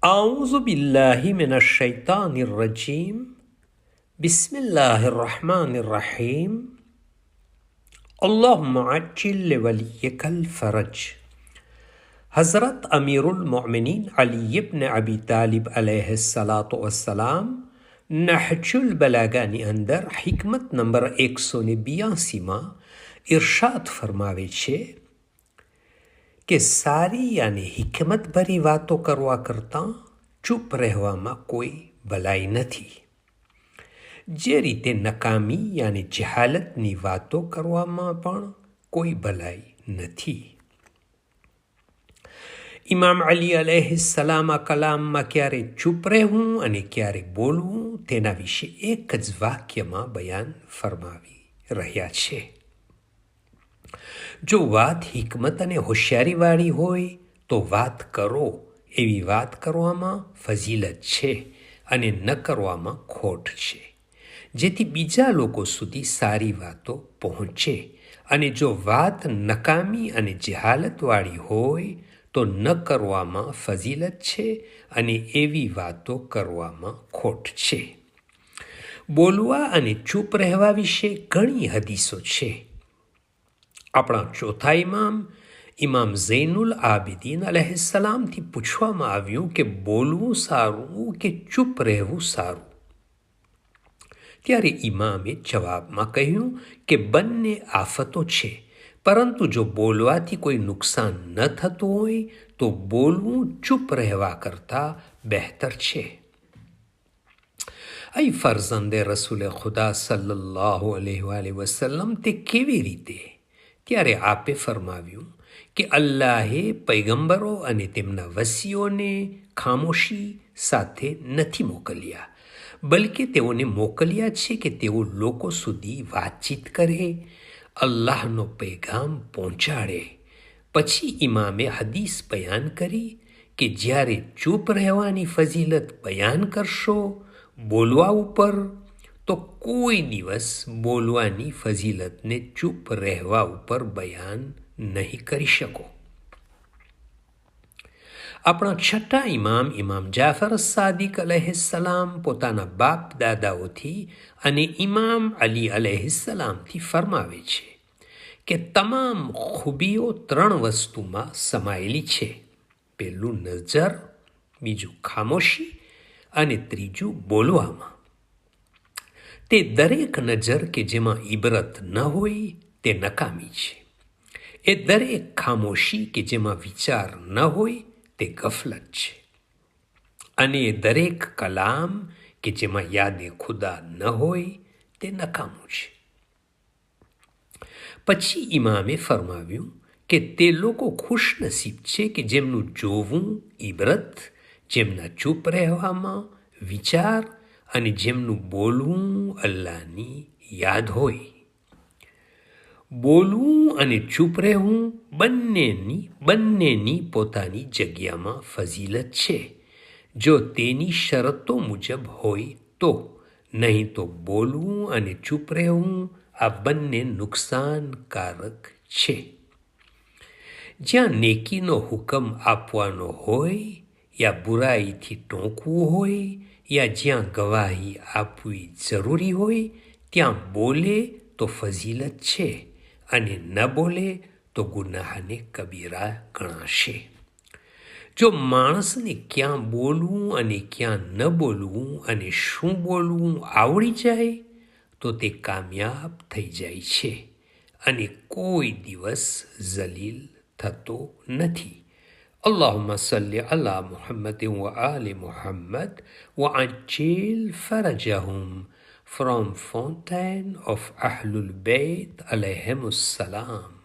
أعوذ بالله من الشيطان الرجيم بسم الله الرحمن الرحيم اللهم عجل لوليك الفرج. हज़रत अमीरुल मोमिनीन अली इब्न अबी तालिब अलैहिस्सलातु वस्सलाम नहजुल बलागाની અંદર हिकमत નંબર 182માં ઇરશાદ ફરમાવે છે કે સારી અને હિકમત ભરી વાતો કરવા કરતાં ચૂપ રહેવામાં કોઈ ભલાઈ નથી. જે રીતે નકામી અને જહાલતની વાતો કરવામાં પણ કોઈ ભલાઈ નથી. ઇમામ અલી અલૈહિસ્સલામ આ કલામમાં ક્યારે ચૂપ રહેવું અને ક્યારે બોલવું તેના વિશે એક જ વાક્યમાં બયાન ફરમાવી રહ્યા છે. જો વાત હિકમત અને હોશિયારીવાળી હોય તો વાત કરો એવી વાત કરવામાં ફજીલત છે અને ન કરવામાં ખોટ છે, જેથી બીજા લોકો સુધી સારી વાતો પહોંચે. અને જો વાત નકામી અને જહાલતવાળી હોય તો ન કરવામાં ફજીલત છે અને એવી વાતો કરવામાં ખોટ છે. બોલવા અને ચૂપ રહેવા વિશે ઘણી હદીસો છે. આપણા ચોથા ઇમામ ઝૈનુલ આબિદીન અલૈહિસ્સલામથી પૂછવામાં આવ્યું કે બોલવું સારું કે ચૂપ રહેવું સારું. ત્યારે ઇમામે જવાબમાં કહ્યું કે બંને આફતો છે, પરંતુ જો બોલવાથી કોઈ નુકસાન ન થતું હોય તો બોલવું ચૂપ રહેવા કરતાં બહેતર છે. અહીં ફરઝંદે રસૂલે ખુદા સલ્લલ્લાહુ અલૈહિ વસલ્લમ તે કેવી રીતે? ત્યારે આપે ફરમાવ્યું કે અલ્લાહે પૈગંબરો અને તેમના વસીઓને ખામોશી સાથે નથી મોકલ્યા, બલકે તેઓને મોકલ્યા છે કે તેઓ લોકો સુધી વાતચીત કરે, અલ્લાહનો પૈગામ પહોંચાડે. પછી ઇમામે હદીસ બયાન કરી કે જ્યારે ચૂપ રહેવાની ફજીલત બયાન કરશો બોલવા ઉપર, તો કોઈ દિવસ બોલવાની ફજીલતને ચૂપ રહેવા ઉપર બયાન નહીં કરી શકો. આપણા છઠ્ઠા ઇમામ જાફર સાદિક અલૈહિસ્સલામ પોતાના બાપ દાદાઓથી અને ઇમામ અલી અલૈહિસ્સલામથી ફરમાવે છે કે તમામ ખૂબીઓ 3 વસ્તુમાં સમાયેલી છે. પહેલું નજર, બીજું ખામોશી અને ત્રીજું બોલવામાં. તે દરેક નજર કે જેમાં ઇબરત ન હોય તે નકામી છે. એ દરેક ખામોશી કે જેમાં વિચાર ન હોય તે ગફલત છે. અને એ દરેક કલામ કે જેમાં યાદે ખુદા ન હોય તે નકામું છે. પછી ઇમામે ફરમાવ્યું કે તે લોકો ખુશનસીબ છે કે જેમનું જોવું ઇબરત, જેમના ચૂપ રહેવામાં વિચાર અને જેમનું બોલવું અલ્લાહની યાદ હોય. બોલવું અને ચૂપ રહેવું બંનેની પોતાની જગ્યામાં ફજીલત છે, જો તેની શરતો મુજબ હોય તો. નહીં તો બોલવું અને ચૂપ રહેવું આ બંને નુકસાનકારક છે. જ્યાં નેકીનો હુકમ આપવાનો હોય યા બુરાઈથી ટોકવું હોય યા જ્યાં ગવાહી આપવી જરૂરી હોય ત્યાં બોલે તો ફજીલત છે અને ન બોલે તો ગુનાહને કબીરા ગણાશે. જો માણસને ક્યાં બોલવું અને ક્યાં ન બોલવું અને શું બોલવું આવડી જાય તો તે કામયાબ થઈ જાય છે અને કોઈ દિવસ ઝલીલ થતો નથી. اللهم صل على محمد وآل محمد وعجل فرجهم. From Fountain of Ahlul Bayt alayhimus salam.